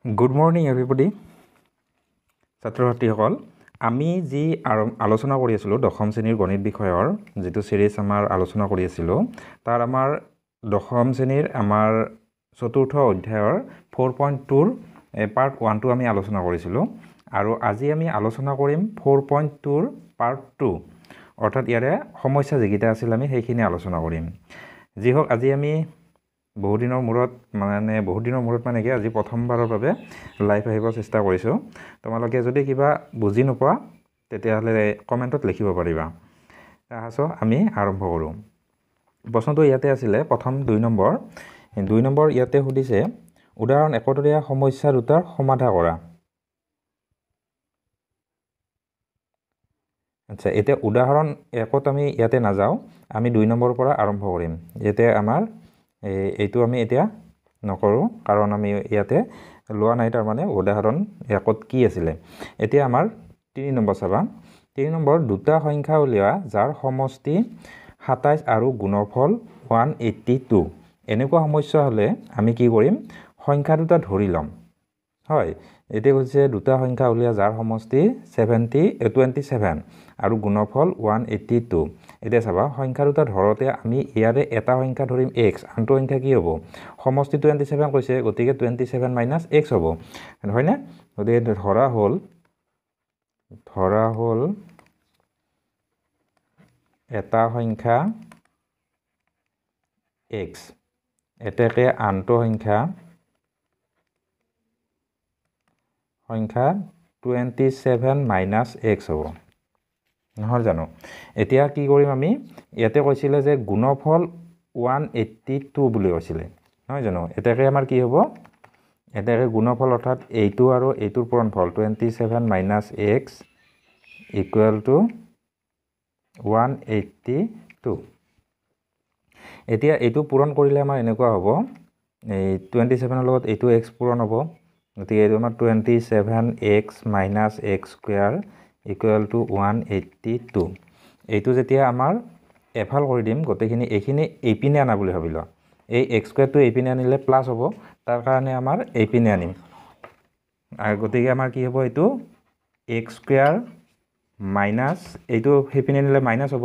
Good morning everybody. ছাত্ৰ-ছাত্ৰীসকল আমি যি আলোচনা কৰি আছিলোঁ দশম শ্ৰেণীৰ গণিত বিষয়ৰ যেটো সিৰিজ আমাৰ আলোচনা কৰি আছিলোঁ তাৰ আমাৰ দশম শ্ৰেণীৰ আমাৰ চতুৰ্থ অধ্যায়ৰ 4.2 ৰ পাৰ্ট 1 টো আমি আলোচনা কৰিছিলোঁ আৰু আজি আমি আলোচনা কৰিম 4.2 ৰ পাৰ্ট 2 অৰ্থাৎ ইয়াৰে সমস্যা যিকিটা আছিল আমি সেইখিনি আলোচনা কৰিম যি হওক আজি আমি বহুত দিনৰ মূৰত মানে কি আজি প্ৰথমবাৰৰ বাবে লাইভ আহিব চেষ্টা কৰিছো তোমালোকে যদি কিবা বুজি নোপোৱা তেতিয়াহলে কমেন্টত লিখিব পাৰিবা তাহাছো আমি আৰম্ভ কৰো প্ৰশ্নটো ইয়াতে আছিল প্ৰথম 2 নম্বৰ ইয়াতে সুধিছে উদাহৰণ 1 দৰিয়া সমস্যা দুটাৰ সমাধান কৰা আচ্ছা এতিয়া উদাহৰণ 1ত আমি ইয়াতে নাযাও আমি 2 নম্বৰৰ পৰা আৰম্ভ কৰিম ইয়াতে আমাৰ এইটো আমি এতিয়া নকৰো কাৰণ আমি ইয়াতে লোৱা নাই তাৰ মানে উদাহৰণ 1ত কি আছিল এতিয়া আমাৰ 3 নম্বৰ চাবা 3 নম্বৰ দুটা সংখ্যা উলিওৱা যাৰ সমষ্টি 27 আৰু গুণফল 182 এনেকুৱা সমস্যা হলে আমি কি কৰিম সংখ্যা দুটা ধৰি লম হয় এতে হৈছে দুটা সংখ্যা উলিওৱা যাৰ সমষ্টি 27 আৰু গুণফল 182 এতিয়া চাবা সংখ্যা দুটা ধৰতে আমি ইয়াৰে এটা সংখ্যা ধৰিম x আনটো সংখ্যা কি হ'ব সমষ্টি 27 কৈছে গতিকে 27 - x হ'ব হয় না গতিকে ধৰা হল এটা সংখ্যা x এটাকে আনটো সংখ্যা 27 - x হ'ব নহয় জানো এতিয়া কি কৰিম আমি ইয়াতে কৈছিলে যে গুণফল 182 বুলি কৈছিলে নহয় জানো এটাকে আমাৰ কি হ'ব এটাকে গুণফল অৰ্থাৎ এইটো আৰু এইটোৰ পূৰণফল 27 - x = 182 এতিয়া এইটো পূৰণ কৰিলে আমাৰ এনেকুৱা হ'ব এই 27 ৰ লগত এইটো x পূৰণ হ'ব গতিকে এইটো আমাৰ 27x - x² = 182 এইটো যেতিয়া আমাৰ এফাল কৰি দিম গটেখিনি এইখিনি এইপিনে আনা বুলি ভাবিলো এই x² টো এইপিনে আনিলে প্লাস হ'ব তাৰ কাৰণে আমাৰ এইপিনে আনিম আৰু গতিকে আমাৰ কি হ'ব এইটো x² মাইনাস এইটো সেইপিনে আনিলে মাইনাস হ'ব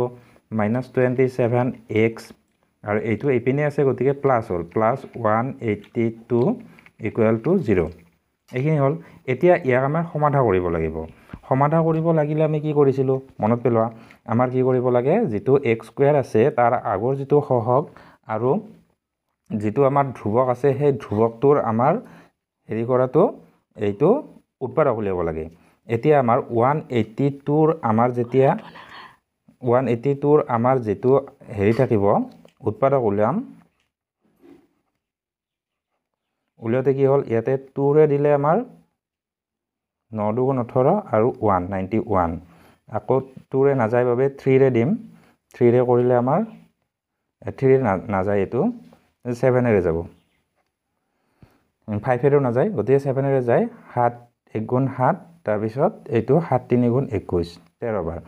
-27x আৰু এইটো এইপিনে আছে গতিকে প্লাস হ'ল +182 = 0 এইখিনি হ'ল এতিয়া ইয়াক আমাৰ সমাধান কৰিব লাগিব সমাধান কৰিব লাগিলে আমি কি কৰিছিলো মনত পেলোৱা আমাৰ কি কৰিব লাগে যেটো x² আছে তাৰ আগৰ যেটো সহগ আৰু যেটো আমাৰ ধ্ৰুবক আছে সেই ধ্ৰুবকটোৰ আমাৰ হেৰি কৰাটো এইটো উৎপাদক উলিয়াব লাগে এতিয়া আমাৰ 182 ৰ আমাৰ যেতিয়া 182 ৰ আমাৰ যেটো হেৰি থাকিব উৎপাদক উলিয়াতে কি হ'ল ইয়াতে 2 ৰে দিলে আমাৰ 9 × 18 আৰু 191 আকৌ 2 ৰে নাযায় বাবে 3 ৰে দিম 3 ৰে কৰিলে আমাৰ 3 ৰে নাযায় এটো 7 ৰে যাব 5 ৰে নাযায় গতিকে 7 ৰে যায় 7 1 × 7 তাৰ পিছত এইটো 7 3 × 21 13 বাৰ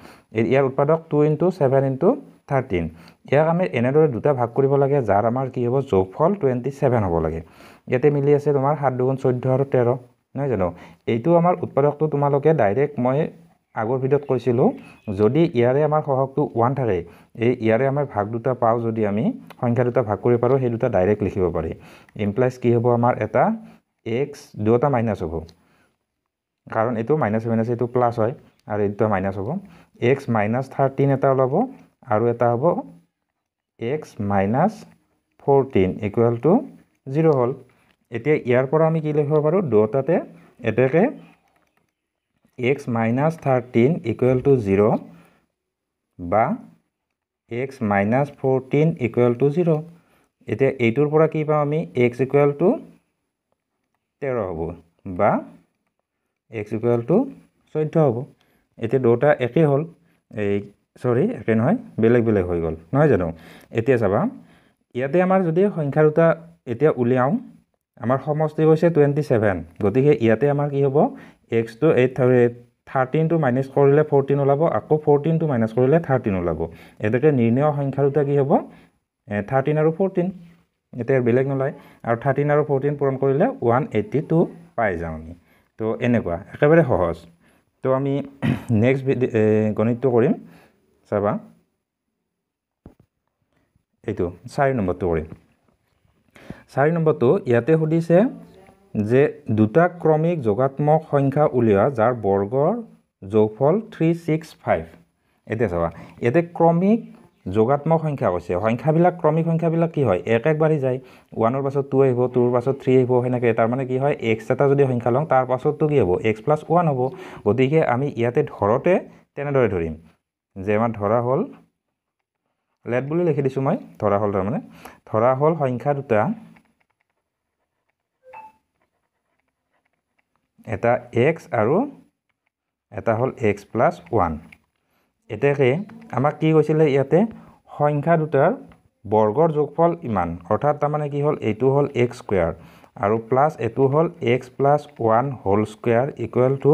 ইয়াৰ উৎপাদক 2 × 7 × 13 ইয়াক আমি এনেদৰে দুটা ভাগ কৰিব লাগে যাৰ আমাৰ কি হ'ব যোগফল 27 হ'ব লাগে ইয়াতে মিলি আছে তোমাৰ 7 2 × 14 আৰু 13 নহয় জানো এইটো আমাৰ উৎপাদকটো তোমালোকে ডাইৰেক্ট মই আগৰ ভিডিওত কৈছিলো যদি ইয়াৰে আমাৰ সহগটো 1 থাকে এই ইয়াৰে আমাৰ ভাগ দুটা পাও যদি আমি সংখ্যা দুটা ভাগ কৰিব পাৰো সেই দুটা ডাইৰেক্ট লিখিব পাৰি ইমপ্লাইজ কি হ'ব আমাৰ এটা x দুটা মাইনাস হ'ব কাৰণ এইটো মাইনাস এইটো প্লাস হয় আৰু এইটো মাইনাস হ'ব x - 13 এটা ওলাব আৰু এটা হ'ব x - 14 = 0 হ'ল এতিয়া ইয়াৰ পৰা আমি কি লিখিব পাৰো দুটাতে এটাকে x - 13 = 0 বা x - 14 = 0 এতিয়া এইটোৰ পৰা কি পাম আমি x = 13 হ'ব বা x = 14 হ'ব এতিয়া দুটা একে হ'ল এই সৰি একে নহয় বেলেগ হৈ গ'ল নহয় জানো এতিয়া চাবা ইয়াতে আমাৰ যদি সংখ্যা দুটা এতিয়া উলিয়াও আমাৰ সমষ্টি হৈছে 27 গতিকে ইয়াতে আমাৰ কি হ'ব x টো 13 টো মাইনাস কৰিলে 14 ওলাব আকৌ 14 টো মাইনাস কৰিলে 13 ওলাব এটাকে নিৰ্ণয় সংখ্যা দুটা কি হ'ব 13 আৰু 14 এটা বেলেগ নলয় আৰু 13 আৰু 14 পূৰণ কৰিলে 182 পাই যাওঁ আমি তো এনেকুৱা একেবাৰে সহজ তো আমি নেক্সট গণিতটো কৰিম চাবা এইটো 4 নম্বৰটো কৰিম 4 নম্বৰটো ইয়াতে সুধিছে যে দুটা ক্ৰমিক যোগাত্মক সংখ্যা উলিওৱা যাৰ বৰ্গৰ যোগফল 365 এতিয়া চাবা ইয়াতে ক্ৰমিক যোগাত্মক সংখ্যা কৈছে সংখ্যাবিলাক ক্ৰমিক সংখ্যাবিলাক কি হয় এক এক বাঢ়ি যায় 1 ৰ পাছত 2 আহিব 2 ৰ পাছত 3 আহিব হেনেকে তাৰ মানে কি হয় x এটা যদি সংখ্যা লওঁ তাৰ পাছতটো কি হ'ব x + 1 হ'ব গতিকে আমি ইয়াতে ধৰতে তেনেদৰে ধৰিম যে আমাৰ ধৰা হ'ল লেট বুলি লিখি দিছো মই ধৰা হ'ল তাৰ মানে ধৰা হ'ল সংখ্যা দুটা এটা x আৰু এটা হ'ল x + 1 এতেকে আমাক কি কৈছিলে ইয়াতে সংখ্যা দুটাৰ বৰ্গৰ যোগফল ইমান অৰ্থাৎ তাৰ মানে কি হ'ল এইটো হ'ল x² আৰু প্লাস এটো হ'ল x + 1 whole square equal to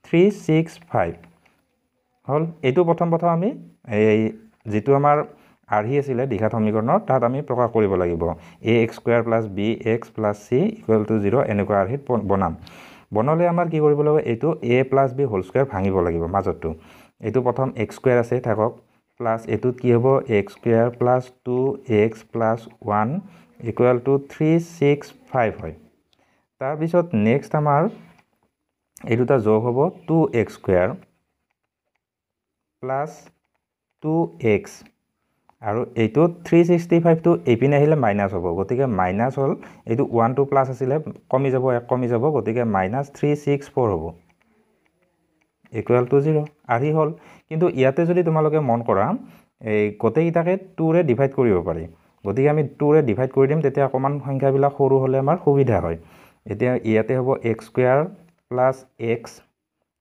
365 হল এইটো প্ৰথম আমি এই যেটো আমাৰ আৰহি আছিল দ্বিঘাত সমীকৰণৰ তাত আমি প্ৰকাশ কৰিব লাগিব ax² + bx + c = 0 এনেকুৱা আৰহিত বনালে আমাৰ কি কৰিব লাগিব এইটো a + b হোল স্কয়াৰ ভাঙিব লাগিব মাজতটো এইটো প্ৰথম x² আছে থাকক প্লাস এটোত কি হ'ব x² + 2x + 1 = 365 হয় তাৰ পিছত নেক্সট আমাৰ এই দুটা যোগ হ'ব 2x² + 2x আৰু এইটো 365 টো এইপিনে আহিলে মাইনাস হ'ব গতিকে মাইনাস হ'ল এইটো 1 টো প্লাস আছিল কমি যাব এক কমি যাব গতিকে -364 হ'ব = 0 আহি হ'ল কিন্তু ইয়াতে যদি তোমালোকে মন কৰা এই গোটেইটাকে 2 ৰে ডিভাইড কৰিব পাৰি গতিকে আমি 2 ৰে ডিভাইড কৰি দিম তেতিয়া অকমান সংখ্যাবিলাক সৰু হলে আমাৰ সুবিধা হয় এতিয়া ইয়াতে হ'ব x² + x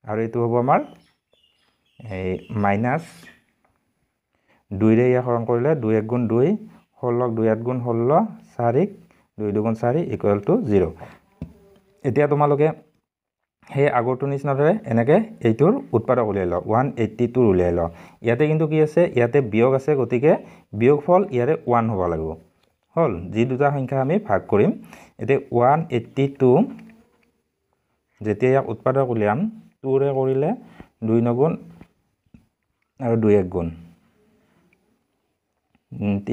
আৰু এইটো হ'ব আমাৰ এই -2 ৰে ইয়াকৰণ কৰিলে 2 * 1 = 2 16 2 * 8 = 16 4 2 * 2 = 4 = 0 এতিয়া তোমালোকে হে আগৰটো নিচিনাৰে এনেকে এইটোৰ উৎপাদক উলিয়াই ল 182 উলিয়াই ল ইয়াতে কিন্তু কি আছে ইয়াতে বিয়োগ আছে গতিকে বিয়োগফল ইয়াৰে 1 হ'ব লাগিব হল যি দুটা সংখ্যা আমি ভাগ কৰিম এতে 182 যেতিয়া ইয়াক উৎপাদক উলিয়াম 2 ৰে কৰিলে 2 * 9 = আৰু 2 * 1 =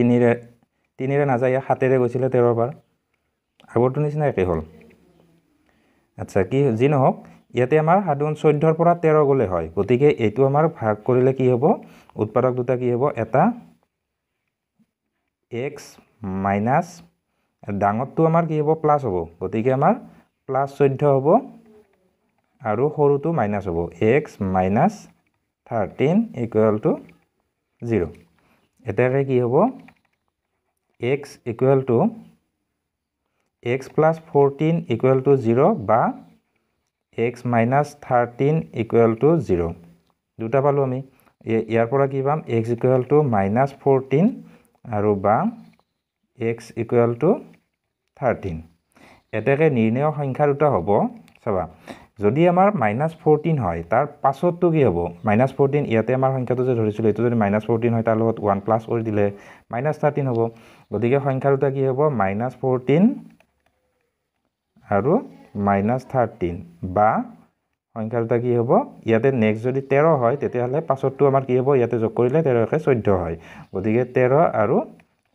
3 ৰে নাযায় 7 ৰে গৈছিলে 13 বাৰ আগৰটো নিচিনা একে হ'ল আচ্ছা কি যি নহওক ইয়াতে আমাৰ সাধাৰণ 14 ৰ পৰা 13 গলে হয় গতিকে এইটো আমাৰ ভাগ কৰিলে কি হ'ব উৎপাদক দুটা কি হ'ব এটা x মাইনাস ডাঙৰটো আমাৰ কি হ'ব প্লাস হ'ব গতিকে আমাৰ +14 হ'ব আৰু সৰুটো মাইনাস হ'ব x - 13 = 0 এটাকে কি হ'ব x = x + 14 = 0 বা x - 13 = 0 দুটা পালো আমি ইয়াৰ পৰা কি পাম x = -14 আৰু বা x = 13 এটাকে নিৰ্ণয় সংখ্যা দুটা হ'ব চাবা যদি আমাৰ -14 হয় তাৰ পাছতটো কি হ'ব -14 ইয়াতে আমাৰ সংখ্যাটো যে ধৰিছিল এটো যদি -14 হয় তাৰ লগত 1 প্লাস কৰি দিলে -13 হ'ব গতিকে সংখ্যা দুটা কি হ'ব -14 আৰু -13 বা সংখ্যা দুটা কি হ'ব ইয়াতে নেক্সট যদি 13 হয় তেতিয়া হলে পাছতটো আমাৰ কি হ'ব ইয়াতে যোগ কৰিলে 13 কে 14 হয় গতিকে 13 আৰু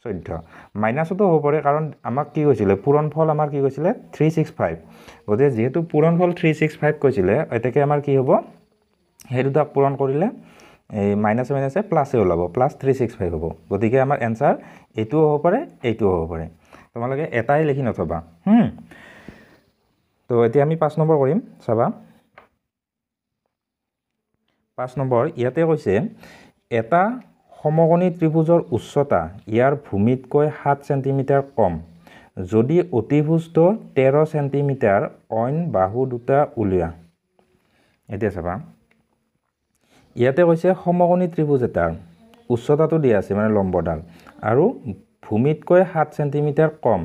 14 মাইনাসটো হ'ব পাৰে কাৰণ আমাক কি কৈছিলে পূৰণফল আমাৰ কি কৈছিলে 365 গতিকে যেহেতু পূৰণফল 365 কৈছিলে এটাকে আমাৰ কি হ'ব এই দুটা পূৰণ কৰিলে এই মাইনাস মাইনাসে প্লাসে ওলাব +365 হ'ব গতিকে আমাৰ आंसर এইটো হ'ব পাৰে এইটো হ'ব পাৰে তোমালোকে এটাই লিখি নথবা তো এতিয়া আমি 5 নম্বৰ কৰিম চাবা 5 নম্বৰ ইয়াতে কৈছে এটা সমকোণী ত্ৰিভুজৰ উচ্চতা ইয়াৰ ভূমিতকৈ 7 সেন্টিমিটাৰ কম যদি অতিভুজটো 13 সেন্টিমিটাৰ অইন বাহু দুটা উলিয়া এতিয়া চাবা ইয়াতে কৈছে সমকোণী ত্ৰিভুজ এটাৰ উচ্চতাটো দিয়া আছে মানে লম্বডাল আৰু ভূমিতকৈ 7 সেন্টিমিটাৰ কম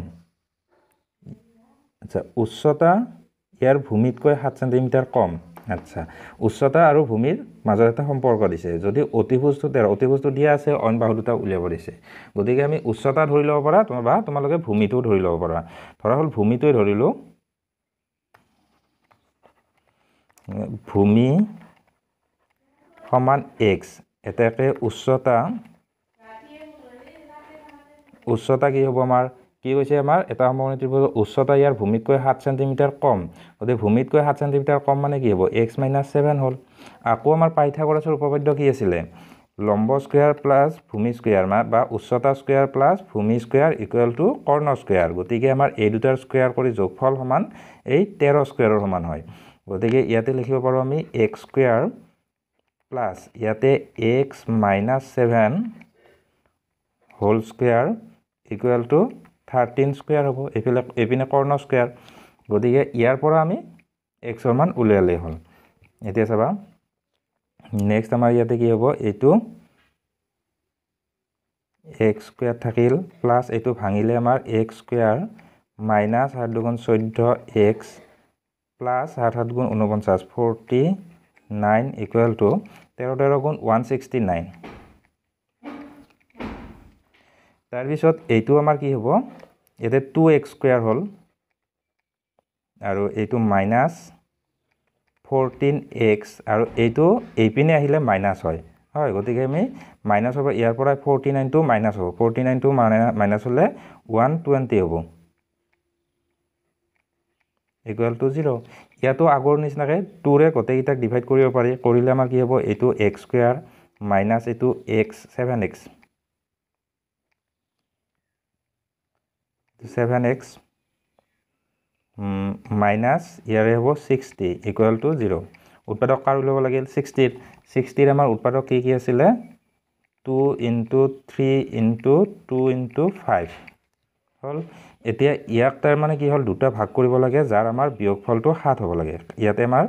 আচ্ছা উচ্চতা ইয়াৰ ভূমিতকৈ 7 সেন্টিমিটাৰ কম আচ্ছা উচ্চতা আৰু ভূমিৰ মাজত এটা সম্পৰ্ক দিছে যদি অতিভুজটো 13 অতিভুজটো দিয়া আছে অইন বাহু দুটা উলিয়াব দিছে গতিকে আমি উচ্চতা ধৰি লব পাৰা তোমালোকে ভূমিটো ধৰি লব পাৰা ধৰা হল ভূমিটোই ধৰিলো ভূমি সমান x এটাকে উচ্চতা কি হ'ব আমাৰ কি কৈছে আমাৰ এটা সমকোণী ত্ৰিভুজৰ উচ্চতা ইয়াৰ ভূমিতকৈ 7 সেন্টিমিটাৰ কম গতিকে ভূমিতকৈ 7 সেন্টিমিটাৰ কম মানে কি হ'ব x - 7 হ'ল আকৌ আমাৰ পাইথাগোৰাছৰ উপপাদ্য কি আছিল লম্ব স্কয়াৰ প্লাস ভূমি স্কয়াৰ বা উচ্চতা স্কয়াৰ প্লাস ভূমি স্কয়াৰ ইকুৱেল টু কৰ্ণ স্কয়াৰ গতিকে আমাৰ এই দুটাৰ স্কয়াৰ কৰি যোগফল সমান এই 13 স্কয়াৰৰ সমান হয় গতিকে ইয়াতে লিখিব পাৰো আমি x স্কয়াৰ প্লাস ইয়াতে x - 7 whole square equal to 13 square হ'ব এপিনে কৰ্ণ স্কয়াৰ গতিকে ইয়াৰ পৰা আমি x ৰ মান উলিয়ালে হ'ল এতিয়া চাবা নেক্সট আমাৰ ইয়াতে কি হ'ব এইটো x স্কয়াৰ থাকিল প্লাস এইটো ভাঙিলে আমাৰ x স্কয়াৰ মাইনাস 8 দুগুণ 14x প্লাস 8 7 গুণ 49 49 ইকুৱেল টু 13 13 গুণ 169 তাৰ পিছত এইটো আমাৰ কি হ'ব এতে 2x স্কয়াৰ হ'ল আৰু এইটো মাইনাস 14x আৰু এইটো এইপিনে আহিলে মাইনাস হয় গতিকে আমি মাইনাস হ'ব ইয়াৰ পৰা 49 টো মাইনাস হ'ব 49 টো মাইনাস হ'লে 120 হ'ব ইকুৱেল টু 0 ইয়াতো আগৰ নিচিনাকৈ 2 ৰে গোটেইকেইটাক ডিভাইড কৰিব পাৰি কৰিলে আমাৰ কি হ'ব এইটো x স্কয়াৰ মাইনাস এইটো x 7x 7x মাইনাস ইয়াৰে হ'ব 60 ইকুৱেল টু 0 উৎপাদক কাৰ উলিয়াব লাগিল 60 আমাৰ উৎপাদক কি আছিলে 2 * 3 * 2 * 5 হ'ল এতিয়া ইয়াক তাৰ মানে কি হ'ল দুটা ভাগ কৰিব লাগে যাৰ আমাৰ বিয়োগফলটো 7 হ'ব লাগে ইয়াতে আমাৰ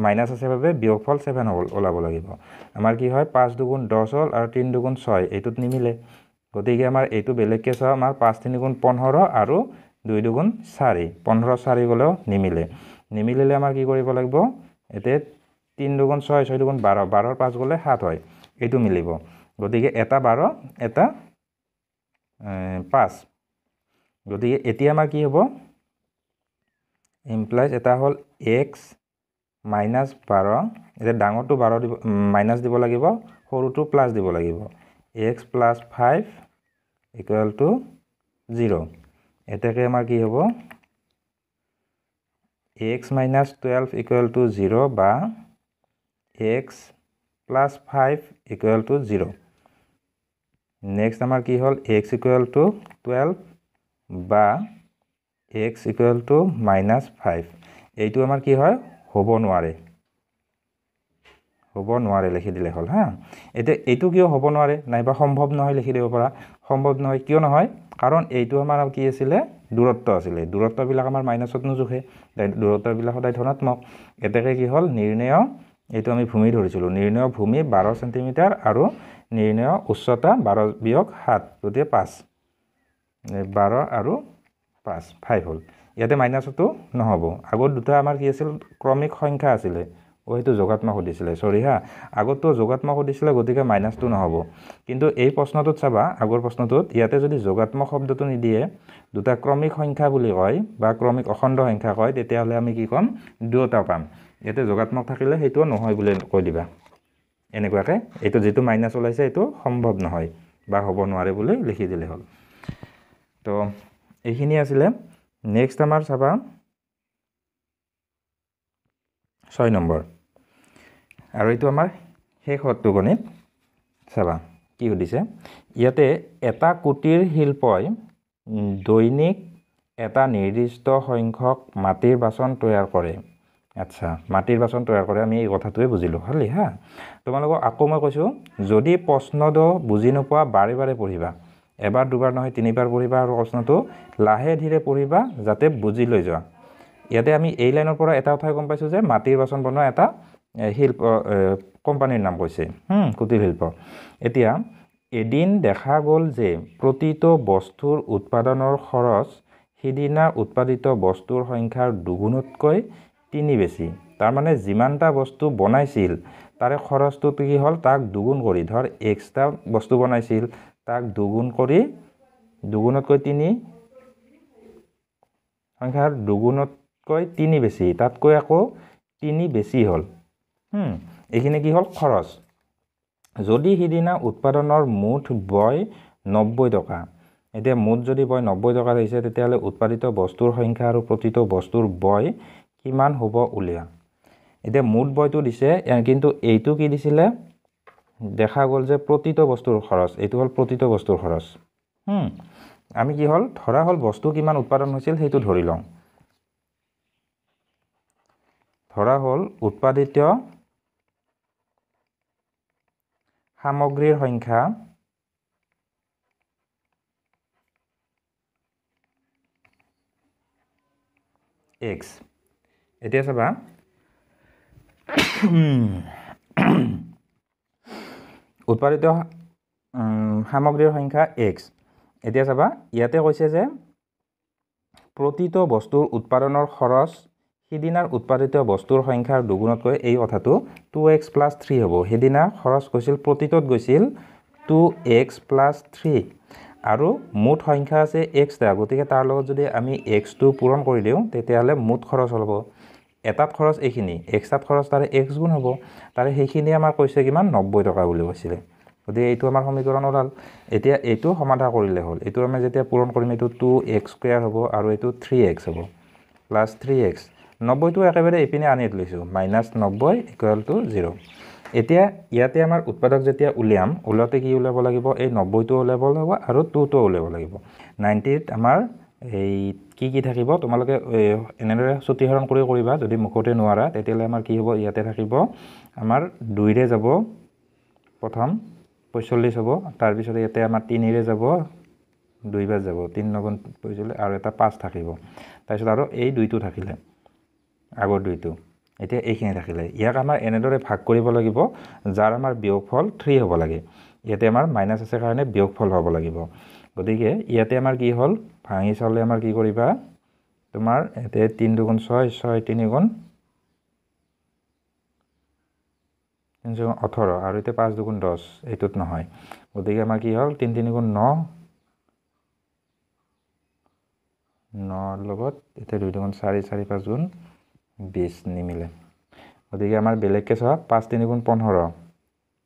মাইনাস আছে বাবে বিয়োগফল 7 হ'ল ওলাব লাগিব আমাৰ কি হয় 5 দুগুণ 10 হ'ল আৰু 3 দুগুণ 6 এইটোত নিমিলে গতিকে আমাৰ এইটো বেলেগকৈ চাও আমাৰ 5 3 গুণ 15 আৰু 2 দুগুণ 4 15 4 গলেও নিমিলিলে আমাৰ কি কৰিব লাগিব এতে 3 দুগুণ 6 6 দুগুণ 12 12 5 গলে 7 হয় এইটো মিলিব গতিকে এটা 12 এটা 5 গতিকে এতিয়া আমাৰ কি হ'ব ইমপ্লাইজ এটা হ'ল x - 12 এটা ডাঙৰটো 12 দিব মাইনাস দিব লাগিব সৰুটো প্লাস দিব লাগিব x + 5 ইকুৱেল টু 0 এটাকে আমাৰ কি হ'ব x - 12 ইকুৱেল টু 0 বা x + 5 ইকুৱেল টু 0 নেক্সট আমাৰ কি হ'ল x ইকুৱেল টু 12 বা x ইকুৱেল টু -5 এইটো আমাৰ কি হয় হ'ব নোৱাৰে লিখি দিলে হ'ল এতিয়া এইটো কিয় হ'ব নোৱাৰে নাইবা সম্ভৱ নহয় লিখি দিব পৰা সম্ভৱ নহয় কিয় নহয় কাৰণ এইটো আমাৰ কি আছিল দূৰত্ব আছিল দূৰত্ববিলাক আমাৰ মাইনাসত নজুখে দূৰত্ববিলাক সদায় ধনাত্মক এটাকে কি হ'ল নিৰ্ণয় এইটো আমি ভূমি ধৰিছিলো নিৰ্ণয় ভূমি 12 সেন্টিমিটাৰ আৰু নিৰ্ণয় উচ্চতা 12 - 7 গতিকে 5 12 আৰু 5 হ'ল ইয়াতে মাইনাসটো নহব আগত দুটা আমাৰ কি আছিল ক্ৰমিক সংখ্যা আছিল ওইটো যোগাত্মক দিছিলে সৰি আগতো যোগাত্মক দিছিলে গতিকে মাইনাসটো নহব কিন্তু এই প্ৰশ্নটোত চাবা আগৰ প্ৰশ্নটোত ইয়াতে যদি যোগাত্মক শব্দটো নিদিয়ে দুটা ক্ৰমিক সংখ্যা বুলি কয় বা ক্ৰমিক অখণ্ড সংখ্যা কয় তেতিয়া হলে আমি কি কম দুটা পাম ইয়াতে যোগাত্মক থাকিলে হেতু নহয় বুলি কৈ দিবা এনেকুৱাকে এইটো যেটো মাইনাস ওলাইছে এইটো সম্ভৱ নহয় বা হ'ব নোৱাৰে বুলি লিখি দিলে হ'ল তো এইখিনি আছিল নেক্সট আমাৰ চাবা 6 নম্বৰ আৰু এইটো আমাৰ শেষৰটো গণিত চাবা কি সুধিছে ইয়াতে এটা কুটিৰ শিল্পই দৈনিক এটা নিৰ্দিষ্ট সংখ্যক মাটিৰ বাচন তৈয়াৰ কৰে আচ্ছা মাটিৰ বাচন তৈয়াৰ কৰে আমি এই কথাটোৱে বুজিলো হলি তোমালোকক আকৌ মই কৈছো যদি প্ৰশ্নটো বুজি নোপোৱা বাৰে বাৰে পঢ়িবা এবাৰ দুবাৰ নহয় তিনিবাৰ পঢ়িবা আৰু প্ৰশ্নটো লাহে ধীৰে পঢ়িবা যাতে বুজি লৈ যোৱা ইয়াতে আমি এই লাইনৰ পৰা এটা কথা গম পাইছো যে মাটিৰ বাচন বনোৱা এটা শিল্প কোম্পানীৰ নাম কৈছে কুটিৰ শিল্প এতিয়া এদিন দেখা গ'ল যে প্ৰতিটো বস্তুৰ উৎপাদনৰ খৰচ সিদিনা উৎপাদিত বস্তুৰ সংখ্যাৰ দুগুণতকৈ 3 বেছি তাৰ মানে যিমানটা বস্তু বনাইছিল তাৰে খৰচটো কি হ'ল তাক দুগুণ কৰি ধৰ এক্সট্ৰা বস্তু বনাইছিল তাক দুগুণ কৰি দুগুণতকৈ 3 সংখ্যাৰ দুগুণতকৈ 3 বেছি তাতকৈ আকৌ 3 বেছি হ'ল এইখিনি কি হ'ল খৰচ যদি সিদিনা উৎপাদনৰ মুঠ বয় 90 টকা এতিয়া মুঠ যদি বয় 90 টকা হৈছে তেতিয়াহলে উৎপাদিত বস্তুৰ সংখ্যা আৰু প্ৰতিটো বস্তুৰ বয় কিমান হ'ব উলিয়া এতিয়া মুঠ বয়টো দিছে কিন্তু এইটো কি দিছিলে দেখা গ'ল যে প্ৰতিটো বস্তুৰ খৰচ এইটো হ'ল প্ৰতিটো বস্তুৰ খৰচ আমি কি হ'ল ধৰা হ'ল বস্তু কিমান উৎপাদন হৈছিল সেইটো ধৰি লওঁ ধৰা হ'ল উৎপাদিত সামগ্ৰীৰ সংখ্যা x এতিয়া চাবা উৎপাদিত সামগ্ৰীৰ সংখ্যা x এতিয়া চাবা ইয়াতে কৈছে যে প্ৰতিটো বস্তুৰ উৎপাদনৰ খৰচ সিদিনাৰ উৎপাদিত বস্তুৰ সংখ্যাৰ দুগুণতকৈ এই কথাটো 2x + 3 হ'ব সিদিনা খৰচ গৈছিল প্ৰতিটোত গৈছিল 2x + 3 আৰু মুঠ সংখ্যা আছে x টা গতিকে তাৰ লগত যদি আমি x টো পূৰণ কৰি দিওঁ তেতিয়াহলে মুঠ খৰচ হ'ব এটাত খৰচ এইখিনি x টাত খৰচ তাৰে x গুণ হ'ব তাৰে সেইখিনি আমাৰ কৈছে কিমান 90 টকা বুলি কৈছিল গতিকে এইটো আমাৰ সমীকৰণ ওলাল এতিয়া এইটো সমাধান কৰিলে হ'ল এইটো আমি যেতিয়া পূৰণ কৰিম এইটো 2x² হ'ব আৰু এইটো 3x হ'ব + 3x 90 টো একেবাৰে এপিনে আনি লৈছো -90 = 0 এতিয়া ইয়াতে আমাৰ উৎপাদক যেতিয়া উলিয়াম উলাতে কি উলাব লাগিব এই 90 টো উলাব লাগিব আৰু 2 টো উলাব লাগিব 90 ত আমাৰ এই কি থাকিব তোমালোকে এনেদৰে সূত্ৰীকৰণ কৰি কৰিবা যদি মুখতে নোৱাৰা তেতিয়ালে আমাৰ কি হ'ব ইয়াতে থাকিব আমাৰ 2 ৰে যাব প্ৰথম 45 হ'ব তাৰ পিছত ইয়াতে আমাৰ 3 ৰে যাব 2 বাৰ যাব 3 9 45 আৰু এটা 5 থাকিব তাৰ পিছত আৰু এই 2 টো থাকিলে আগৰ 2 টো এতিয়া এইখিনি থাকিলে ইয়াক আমাৰ এনেদৰে ভাগ কৰিব লাগিব যাৰ আমাৰ বিয়োগফল 3 হ'ব লাগে ইয়াতে আমাৰ মাইনাস আছে কাৰণে বিয়োগফল হ'ব লাগিব গতিকে ইয়াতে আমাৰ কি হ'ল ভাঙি চালে আমাৰ কি কৰিবা তোমাৰ এতে 3 * 6 6 3 * 18 আৰু এতে 5 * 10 এইটোত নহয় গতিকে আমাৰ কি হ'ল 3 3 * 9 9 লগত এতে 2 * 4 4 5 * 20 নিমিলে গতিকে আমাৰ বেলেগকে চোৱা 5 3 * 15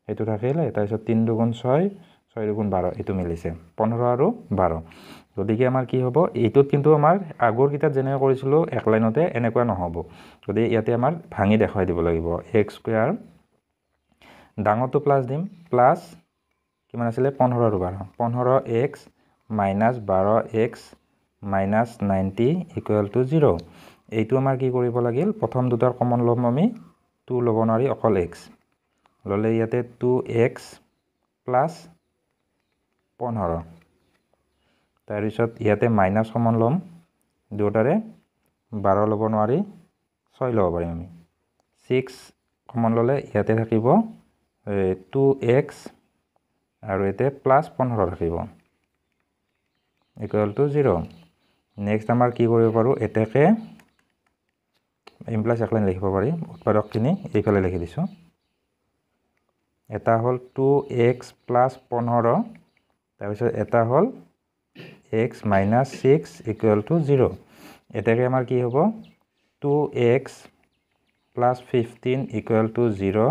এইটো থাকিলে তাৰ পিছত 3 * 6 6 * 12 এইটো মিলিছে 15 আৰু 12 গতিকে আমাৰ কি হ'ব এইটোত কিন্তু আমাৰ আগৰ কিতাত যেনে কৰিছিলো এক লাইনতে এনেকুৱা নহব গতিকে ইয়াতে আমাৰ ভাঙি দেখাই দিব লাগিব x² ডাঙৰটো প্লাস দিম প্লাস কিমান আছিল 15 আৰু 12 15x - 12x - 90 = 0 এইটো আমাৰ কি কৰিব লাগিল প্ৰথম দুটাৰ কমন ল'ম আমি 2 ল'ব নোৱাৰি অকল x ললে ইয়াতে 2x + 15 তাৰ পিছত ইয়াতে মাইনাস কমন ল'ম দুটাৰে 12 ল'ব নোৱাৰি 6 ল'ব পাৰিম আমি 6 কমন ল'লে ইয়াতে থাকিব 2x আৰু এতে +15 থাকিব = 0 নেক্সট আমাৰ কি কৰিব পাৰো এটাকে ইমপ্লাস এক লাইন লিখিব পাৰি উৎপাদকখিনি এইফালে লিখি দিছো এটা হল 2x + 15 তাৰ পিছত এটা হল x - 6 = 0 এটাকে আমাৰ কি হ'ব 2x + 15 = 0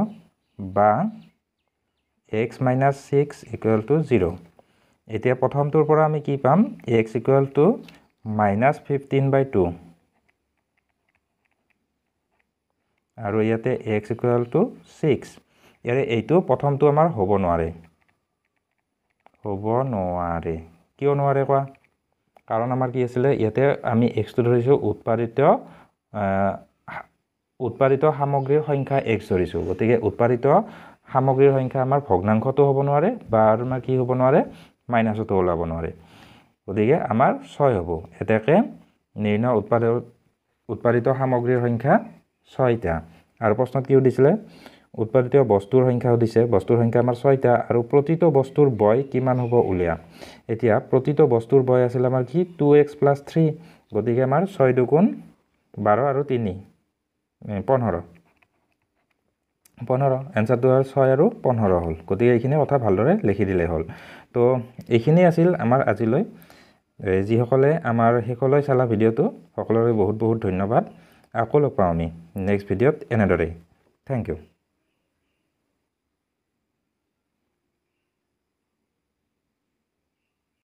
বা x - 6 = 0 এতিয়া প্ৰথমটোৰ পৰা আমি কি পাম x = -15/2 আৰু ইয়াতে x = 6 ইয়াৰে এইটো প্ৰথমটো আমাৰ হ'ব নোৱাৰে কিয় নোৱাৰে কোৱা কাৰণ আমাৰ কি আছিল ইয়াতে আমি x টো ধৰিছো উৎপাদিত সামগ্ৰীৰ সংখ্যা x ধৰিছো গতিকে উৎপাদিত সামগ্ৰীৰ সংখ্যা আমাৰ ভগ্নাংশটো হ'ব নোৱাৰে বা আমাৰ কি হ'ব নোৱাৰে মাইনাসটো ওলাব নোৱাৰে গতিকে আমাৰ 6 হ'ব এটাকে নিৰ্ণয় উৎপাদিত সামগ্ৰীৰ সংখ্যা 6টা আৰু প্ৰশ্নত কি দিছিলে উৎপাদিত বস্তুৰ সংখ্যা দিছে বস্তুৰ সংখ্যা আমাৰ 6টা আৰু প্ৰতিটো বস্তুৰ বয় কিমান হ'ব উলিয়া এতিয়া প্ৰতিটো বস্তুৰ বয় আছিল আমাৰ কি 2x + 3 গতিকে আমাৰ 6 * 2 = 12 আৰু 3 15 এনসাৰটো হ'ল 6 আৰু 15 হ'ল গতিকে এইখিনি কথা ভালদৰে লিখি দিলে হ'ল তো এইখিনি আছিল আমাৰ আজিলৈ যিসকলে আমাৰ শেষলৈ চালা ভিডিওটো সকলোৰে বহুত বহুত ধন্যবাদ আকৌ লগ পাওঁ আমি নেক্সট ভিডিঅ'ত এনেদৰেই থেংক ইউ